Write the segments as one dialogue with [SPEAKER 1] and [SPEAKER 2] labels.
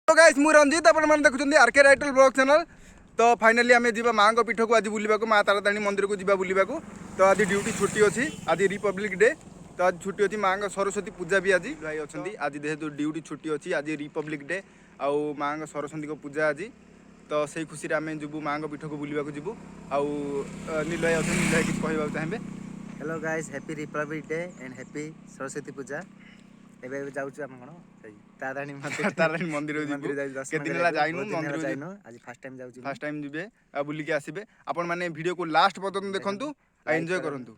[SPEAKER 1] तो गाइस मु रंजित आपण माने देखुछन्ती आरके राइटल ब्लॉग चैनल। तो फाइनली आम जी माँ पीठ को आज बुलवा माँ ताराताणी मंदिर को जीवा बुलवा। तो आज ड्यूटी छुट्टी अच्छी, आज रिपब्लिक डे। तो आज छुट्टी अच्छी माँ सरस्वती पूजा भी आज भाई अच्छा आज जेहेतु ड्यूटी छुट्टी अच्छी, आज रिपब्लिक डे आउ माँ सरस्वती को पूजा आज। तो से खुशी आम जीवु माँ पीठ को बुलवा जीवु। आउ नील भाई अच्छा, नील भाई किसी कहवा चाहिए?
[SPEAKER 2] Hello guys, happy republic day and happy Saraswati Puja. एबे जाउछु हम कोन ताराणी
[SPEAKER 1] मंदिर
[SPEAKER 2] जाइनु आज फर्स्ट टाइम जाउछु।
[SPEAKER 1] फर्स्ट टाइम जिबे आ बुली के आसीबे। आपण माने वीडियो को लास्ट पर्यंत देखंतु आ एन्जॉय करंतु।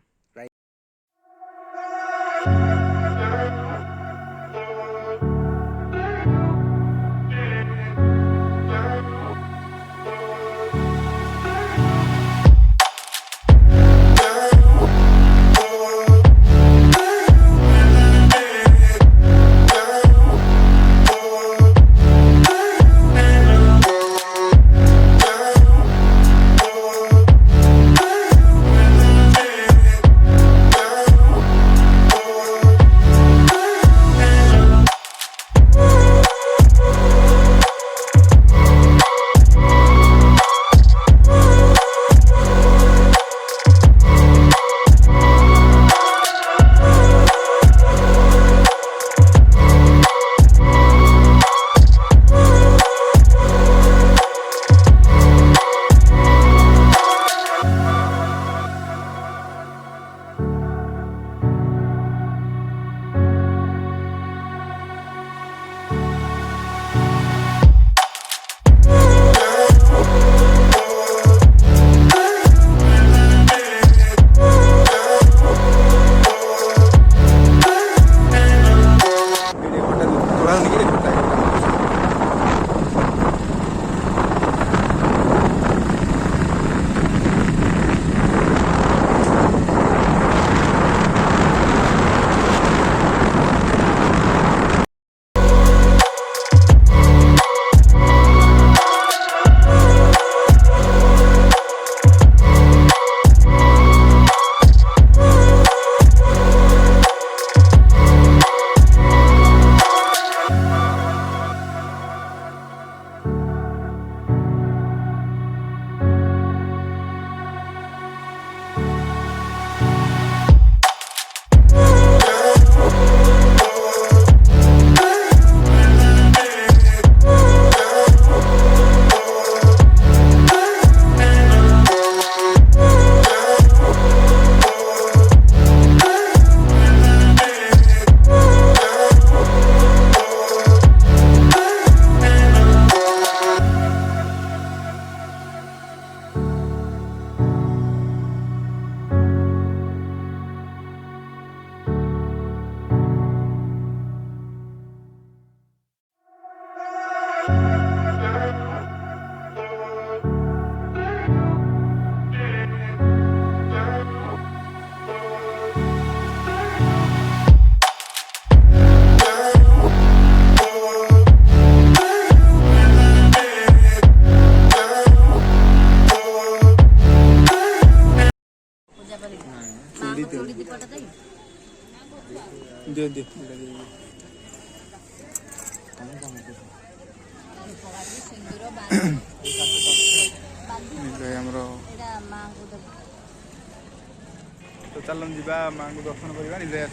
[SPEAKER 1] तो चलन जीवा माँ को दर्शन करवा निजे आस।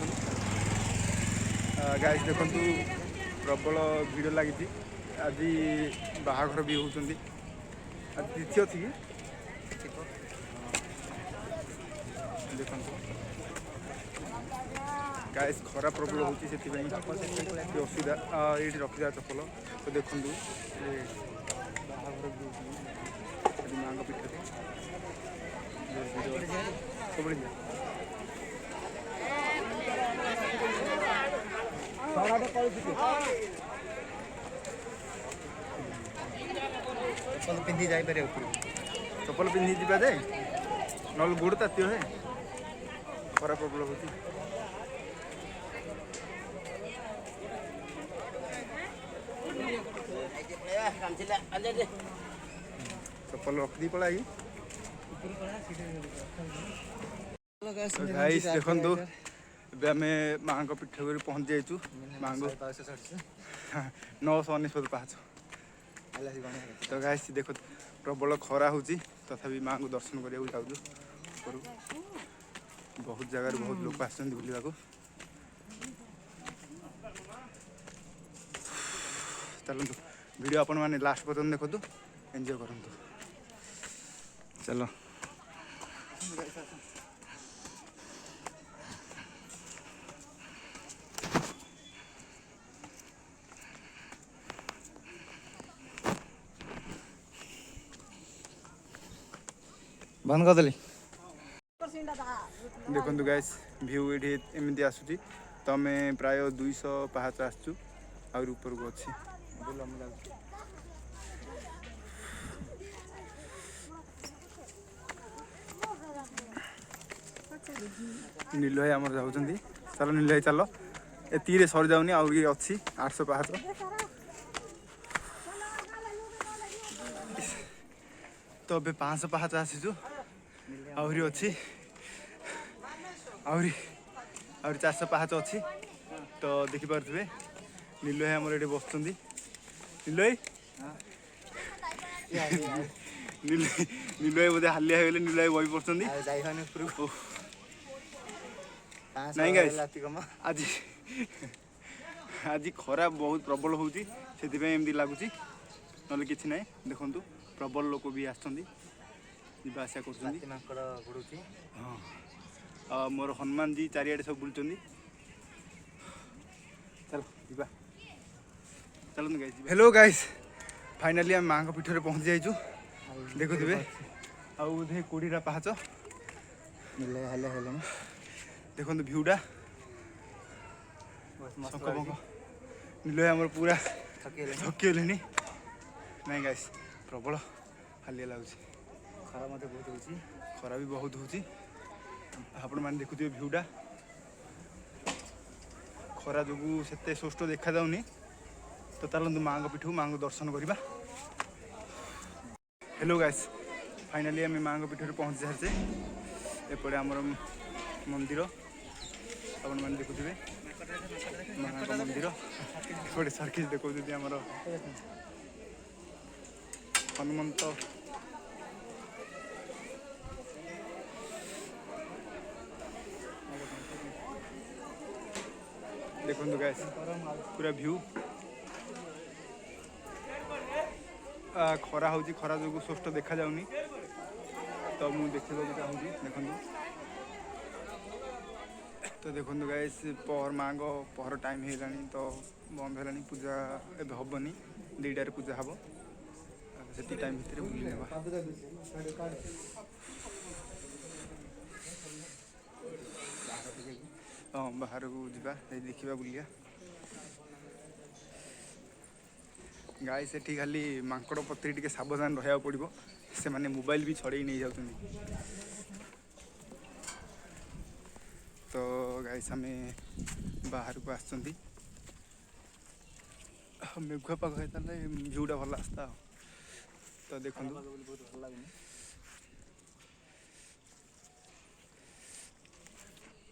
[SPEAKER 1] गाइस देखु प्रबल भिड़ लगी आज बाहाघर भी होती आज तिथि अच्छी कि देखो गाइस खरा प्रबल होती से असुविधा ये रखी चपल। तो देखु बाहाघर भी माँ पीठ सब
[SPEAKER 2] चप्पल पिंधि जाई पारे ऊपर
[SPEAKER 1] चप्पल पिंधि जीवा जाए नल गोड़ ताती है खरा प्रबल होती। चप्पल रखी पड़ा गाइस देखंतु एबे आम माँ पीठ पहुँच जाइचु। माँ 919 पाँच तो गाइस देखो प्रबल खरा होची तथापि माँ को दर्शन करने जाऊँ बहुत जगार बहुत लोग आसछन् बुलिबाको चलतु वीडियो आपण माने लास्ट पर्यंत देखो एंजॉय करंतु चलो
[SPEAKER 2] बंद कर देली
[SPEAKER 1] देखो गाइस व्यू ये एमती आसूची तो आम प्राय 200 पाहाच आसचु आउर ऊपर को अच्छी नील भाई आमर जाऊँगी चलो नील भाई चलो एति सर जाऊनी आउरी अच्छी 800 पाहाच तो अबे 500 पाहाच आसीचु आउरी अच्छी आउरी 400 पाहाच अच्छी तो देखिपे नील भाई आमर ये बस नील भाई नील भाई बोधे हालिया हो नील भाई बही पड़ती नहीं गाइस आज आज खरा बहुत प्रबल होती से लगुच ना कि ना देखु प्रबल लोक भी आसा कर हाँ मोर हनुमान जी चारिआडे सब बुलूँ चलो जा चलो गाइस हेलो गाइस फाइनाली आम माँ पीठ पहुँची जाइचु देखुवे आधे 20टा पाहाच देखो भ्यूटा शंख बंख नील आमर पूरा थकी नहीं गाइस प्रबल हालिया लगुच खरा भी बहुत होची आपण मैंने देखुए भ्यूटा खरा जो से स्पष्ट देखा जाऊनी तो चलते माँ पीठ माँ को दर्शन करवा हेलो गाइस फाइनाली आम माँ पीठ पहुँची सारी एपटे आमर मंदिर आपण मैंने देखुए माँ मंदिर एपटे सर्किस देखते आमर हनुमंत देखो गाइस पूरा व्यू खरा होची खरा जो स्पष्ट देखा जाऊनी तो मुझे देखा चाहूँगी देखो तो देखो गाइस पहर माँ को पहर टाइम है तो बंद है पूजा एवं हेनी 2टार पूजा हम से टाइम भितर बुले हाँ बाहर को जा देखा बुलिया गाई से खाली मांकड़ पत्री टे सावधान रहा पड़ो से माने मोबाइल भी छड़े नहीं जाऊँ तो गाइस आम बाहर को आस मेघुआ पाग होता भ्यूटा भल आसता तो देखो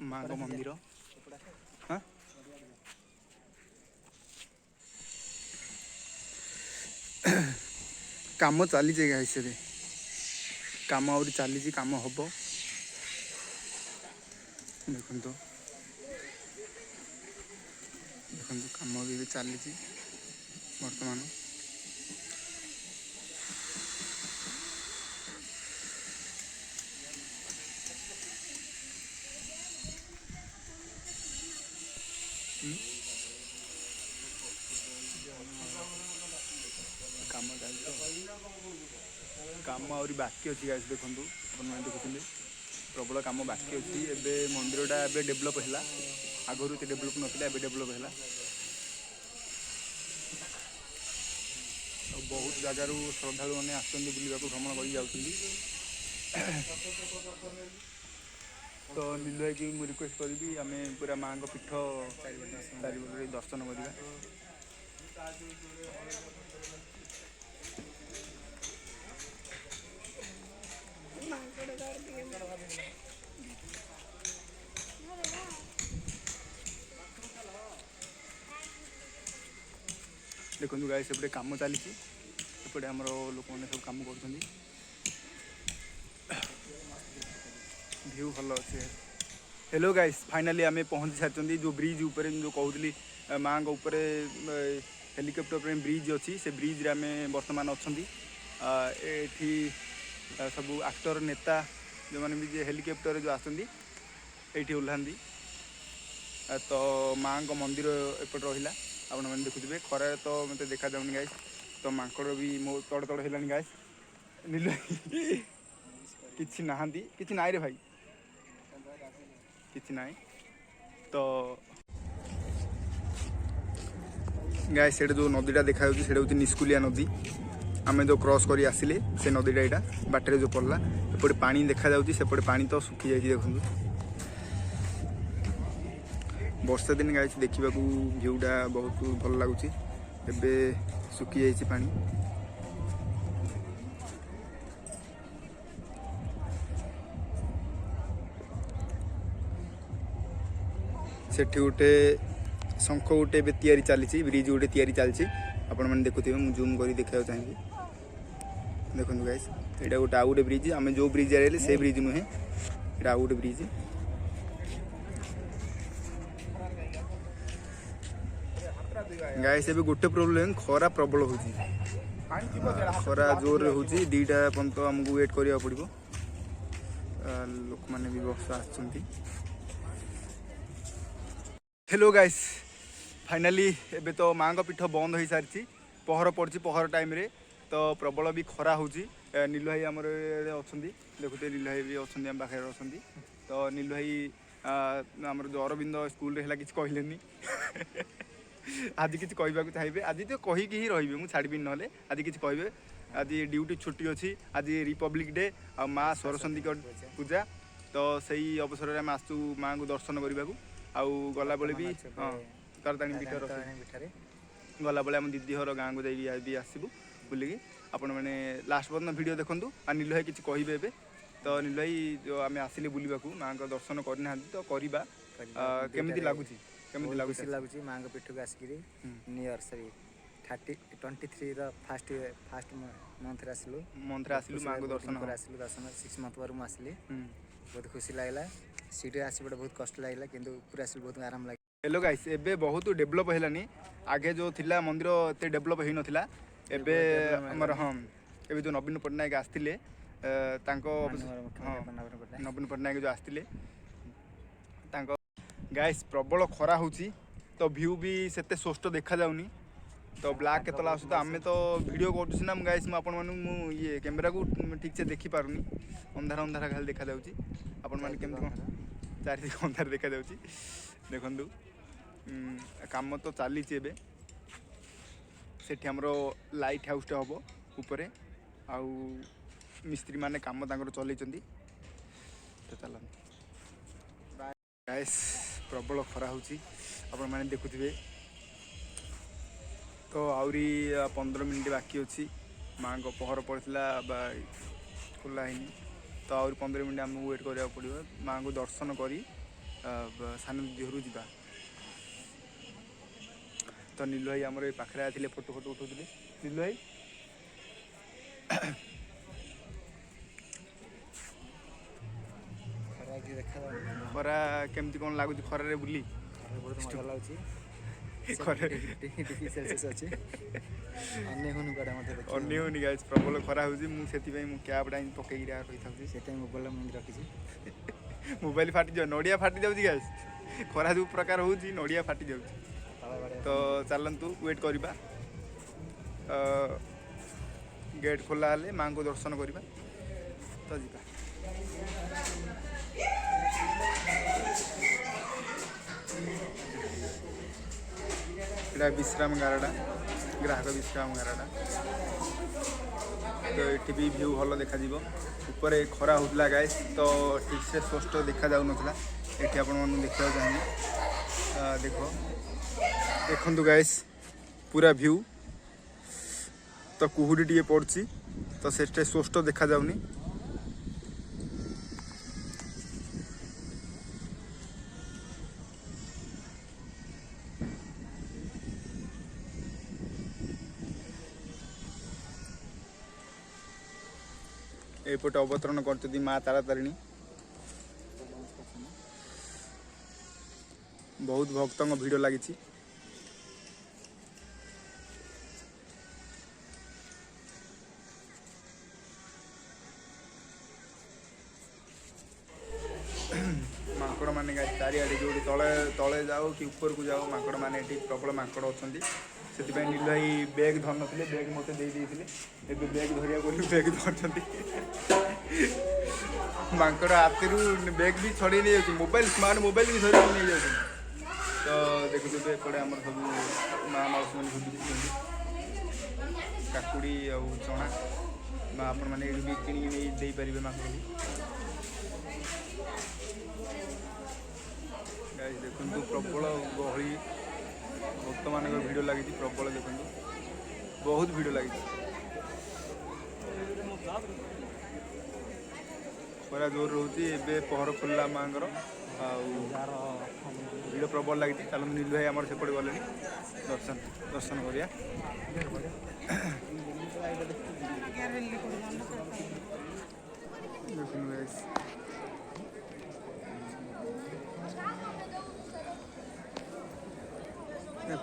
[SPEAKER 1] माँ मंदिर हाँ काम चली गाइस काम आ चली काम हम देखो देखो काम भी चली बर्तमान काम काम आहरी बाकी अच्छी गाइस देखो देखुते प्रबल काम बाकी अच्छी एवं मंदिरटा एवं डेभलप है आगुरी तो डेभलप नाला डेभलप है बहुत जगार श्रद्धालु मैंने आसुवा भ्रमण कर तो नील भाई की मुझे रिक्वेस्ट करी आम पूरा माँ पीठ चारिपटे दर्शन करवा देखो गाइस एपटे काम चली सेपटे आमर लोक मैंने सब कम कर व्यू भल अच्छे। हेलो गाइस फाइनाली आम पहुँची सारी जो ब्रिज उपर जो कहूली माँ उपर हेलिकप्टर ब्रिज अच्छी से ब्रिज रे आम बर्तमान अच्छा एठी सब एक्टर नेता जो मैंने भी हेलिकप्टर जो आसती ओह्लांती तो माँ मंदिर एपट रहा आपण मैंने देखुए खरा तो मत देखा जाऊनी गाइस तो माकड़ भी मो तड़ तड़ है गाइस नील किसी नहांती किसी नाई रे भाई किसी ना तो गाइस से जो नदीटा देखा से निस्कुलिया नदी आम जो क्रॉस कर आसिले से नदीटा यहाँ बाटर जो पड़ला एपटे पानी देखा सेपटे पानी तो सुखी जाए देखो वर्षा दिन गाइस देखा भ्यूटा बहुत भल लगुच एबे सुखी जाइए पानी सेठी गोटे शंख गोटे तैयारी चली ब्रिज गोटे तैयारी चलती आपण मैंने देखुए मुझे जूम कर देखा चाहिए देखो गाइस यहाँ गोटे आउ गोटे ब्रिज आम जो ब्रिज आए से ब्रिज नुहे यहाँ आउ गोटे ब्रिज गाइस एबे गोटे प्रोब्लेम खरा प्रबल हो खरा जोर हो दीटा पर्यंत आमको वेट करा पड़ो लोक मैंने भी बस आसुँच। हेलो गाइस फाइनाली एबे तो माँ पीठ बंद हो सारी पहर पड़ी पहर टाइम रे तो प्रबल भी खरा हो नीलू भाई आमर अच्छा देखुते नीलू भाई भी अच्छा आम पाखे अच्छा तो नीलू भाई आमर जो अरविंद स्कूल है कि कहले आज किसी कहवाक चाहिए आज तो कहीकि ही रही मुझे छाड़ी ना आज किसी कहे आज ड्यूटी छुट्टी अच्छी आज रिपब्लिक डे आ माँ सरस्वती पूजा तो सही अवसर में आम आसू माँ को दर्शन करने को आउ गला बेले भी हाँ तारताणी पीठ गला बेले आम दीदी घर गाँव को जाइए आसबू बुलिकी आपण मैंने लास्ट पर्यटन वीडियो देखूँ आ नीलू भाई किसी कहे ए तो नीलू भाई जो आम आसिले बुलवा माँ को दर्शन करना तो करवा केमी लगुच केमी लगुच
[SPEAKER 2] माँ पीठ को आसिक नियर सरी 23 फास्ट मंथ आसलु माँ को दर्शन आसलु दर्शन 6 मंथ पर मुझे बहुत खुशी लगला सीट आसपटे बहुत कष्ट लगला किंतु पूरा आस बहुत आराम लगे।
[SPEAKER 1] हेलो गाइस एबे बहुत डेभलप हैलानी आगे जो थिला मंदिर एते डेभलप होई नथिला एबे हमर हम एबे जो नवीन पटनायक आस्तिले तांको नवीन पटनायक जो आस्तिले तांको गाइस प्रबल खरा होची तो व्यू भी सेते स्पष्ट देखा जाउनी तो ब्लैक के तला तो आम तो वीडियो करछी ना गाइस मु आपण मानु मु ये कैमरा को ठीक से देखि पारुनी अंधार अंधार खाली देखा जाउची आपण मान केमति चारिदिक अंधार देखा जाउची देखंतु काम तो चली सेठी हमरो लाइट हाउस टे हम उपरे आउ मिस्त्री माने काम तांकर चलैचंदी तो चल गाइस प्रबल खरा होची आपण माने देखुथिबे तो आउरी 15 मिनिट बाकी अच्छी माँ को पहर पड़ता खोला है तो आउरी 15 मिनिट आमको वेट करा पड़ो माँ को दर्शन करी सान दिहरु जा तो नीलू भाई आमर ये पाखे आते फोटो फोटो उठाते नीलू भाई खरा केमती कौन लगुच खरारे बुली अनेहुनी गाइस प्रबल खरा हो मुझे कैब टाइम पकई रही था
[SPEAKER 2] मोबाइल मुझे रखी
[SPEAKER 1] मोबाइल फाटी जाए नड़िया फाटी जाऊँगी गाइस खरा जो प्रकार हो नड़िया फाटी जाऊँ तो चलतु वेट करवा गेट खोला हेले माँ को दर्शन करवा तो जी एटा विश्राम गारटा ग्राहक विश्राम गारटा तो ये भी व्यू भल देखा ऊपर खरा होता गाइस तो ठीक से स्पष्ट देखा जाऊ नथिला एठी आपण मन देखा चाहिए देखो देखंतु गाइस पूरा व्यू तो कुहुडी टिके पड़ची तो सेटे स्पष्ट देखा जाउनी एपटे अवतरण कर माँ तारा तारिणी बहुत भक्तों भिड़ लगी माकड़ मैंने चारिआडे जो तले तले जाओ कि ऊपर को जाओ माकड़ मैंने प्रबल माकड़ अच्छा से नील भाई बैग धर नी बैग मत देते बैग धरिया बोली बैग धरती माकड़ हाथी बैग भी छड़े नहीं जाऊँ मोबाइल स्मार्ट मोबाइल भी धरिया नहीं जाऊँ तो देखुए एपटे आम सब माँ माउसी मैंने बुझुच्च काकुड़ी आ चना आपण मैंने भी किणी पारे माकड़ देखु प्रबल गहली भक्त मान भिड़ लगी प्रबल देखु बहुत भिड़ लगी खरा जोर रोचे ए पहर खोलला माँ भिड़ प्रबल लगी चलो नील भाई आम सेपटे गले दर्शन दर्शन करिया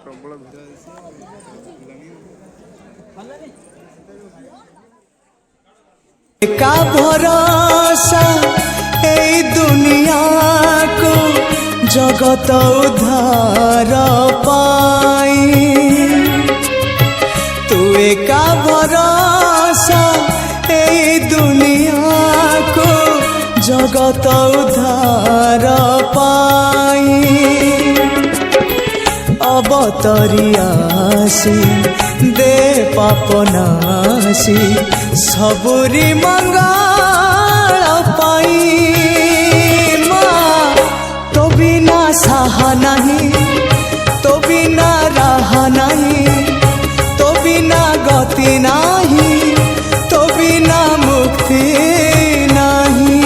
[SPEAKER 1] प्रबल
[SPEAKER 3] का भरोसा ए दुनिया को जगत उद्धार पाई तू का भरोसा ए दुनिया को जगत उद्धार पाई अवतरियासी दे पापनासी सबुरी मंगल पाई माँ तो बिना सहा नहीं तो बिना रहा नहीं तो बिना गति नहीं तो बिना मुक्ति नहीं।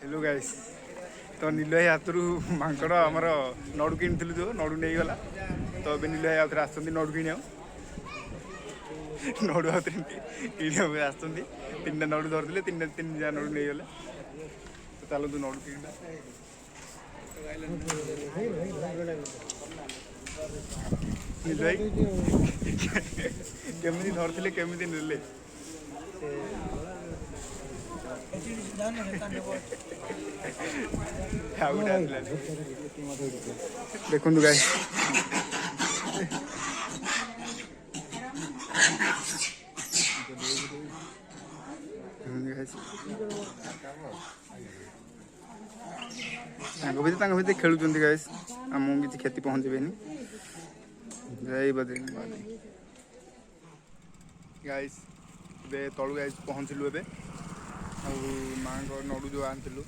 [SPEAKER 1] हेलो गाइस तो नील भाई हाथ माकड़ आमर नड़ू कि जो नड़ू नहीं गला तो अब नील भाई आउे आस नड़ू कि नड़ू आउे कि आस तीन नड़ू धरते तीन जा नड़ू नहीं गले तो चलतु नड़ू कि नील भाई केमी धरते केमी नेले देखु गाय खेलुं गाइस आम किसी क्षति पहुँचबेनि जय बद्रीनाथ गाइस तलू गाइस पहुँचलु ए माँ नड़ू जो आनलु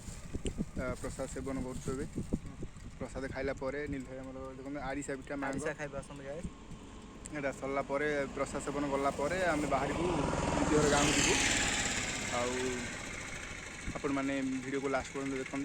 [SPEAKER 1] प्रसाद सेवन कर प्रसाद खाइला नील भाई आम देखते आरिशा पिठा माँ यहाँ सरला प्रसाद सेवन गलापर आम बाहर को निजर गाँव जीवु आपण मैंने वीडियो को लास्ट पर्यंत देखु।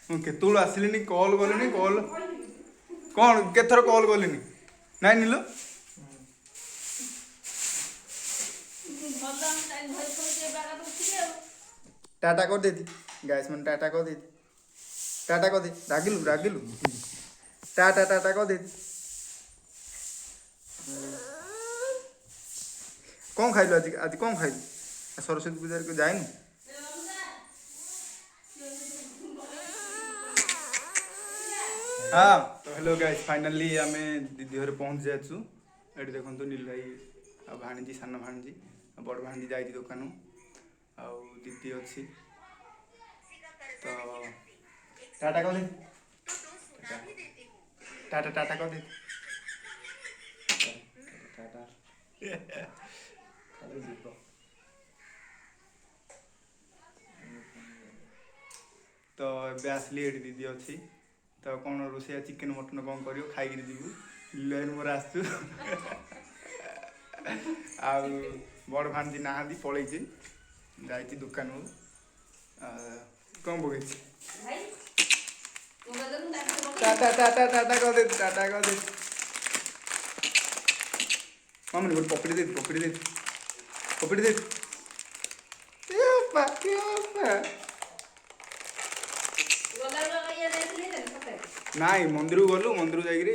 [SPEAKER 1] ମୁଁ କେତେବେଳୁ ଆସିଲିନି କଲ୍ କଲିନି କଲ୍ କ'ଣ କେତେଥର କଲ୍ କଲିନି ନାଇଁ ନିଲ टाटा कर दे गैस मैंने टाटा कर दे टाटा कर दे रागिलु रागिलु टाटा टाटा कर दे कौन खाइलु आज आज कौन खाइलु सरस्वती पूजा को जाइनु हाँ तो हेलो गाइस फाइनली आम दीदी घर पहुँच जाचु ये देखो नील भाई आ भाणीजी सान भाणीजी बड़ भाणीजी जाइए दुकान आ दीदी अच्छी तो टाटा कर दे टाटा टाटा कर दे टाटा तो ए आसली ये दीदी अच्छी तो कौन रोषे चिकेन मटन कौन कर खाई जीवु लाइन मोर आसु आ बड़ भाणजी ना पलि जा दुकान कौन पकई टाटा टाटा टाटा कर दे टाटा कर दे मामनी गोटे पकड़ी दे नाई मंदिर गलु मंदिर जाइए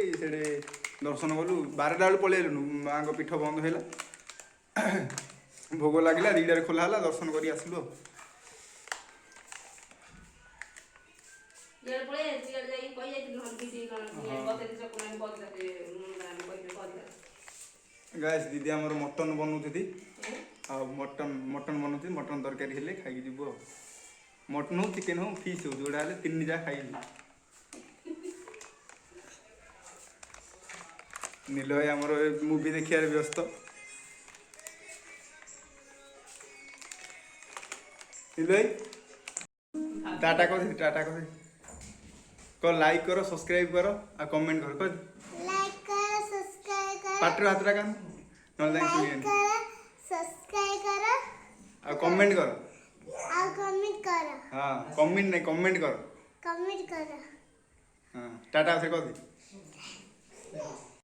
[SPEAKER 1] दर्शन कलु 12टा बेलू पलैलु माँ पीठ बंद है भोग लगे 2टार खोला है दर्शन कर आसलु गाइस दीदी आमर मटन बनौती मटन मटन बनौती मटन तरकारी हेले खाई जीवु मटन हो चिकेन हो फिश हो जोड़ा हेले 3 जा खाई नील भाई आमर मूवी देखिए व्यस्त नील भाई टाटा कर लाइक करो सब्सक्राइब करो आ कमेंट करो
[SPEAKER 4] लाइक करो सब्सक्राइब करो
[SPEAKER 1] पाटर हाथ कान
[SPEAKER 4] लाइक करो सब्सक्राइब करो
[SPEAKER 1] आ कमेंट करो
[SPEAKER 4] और कमेंट करो
[SPEAKER 1] हाँ कमेंट नहीं कमेंट करो
[SPEAKER 4] कमेंट करो
[SPEAKER 1] हाँ टाटा से कर दी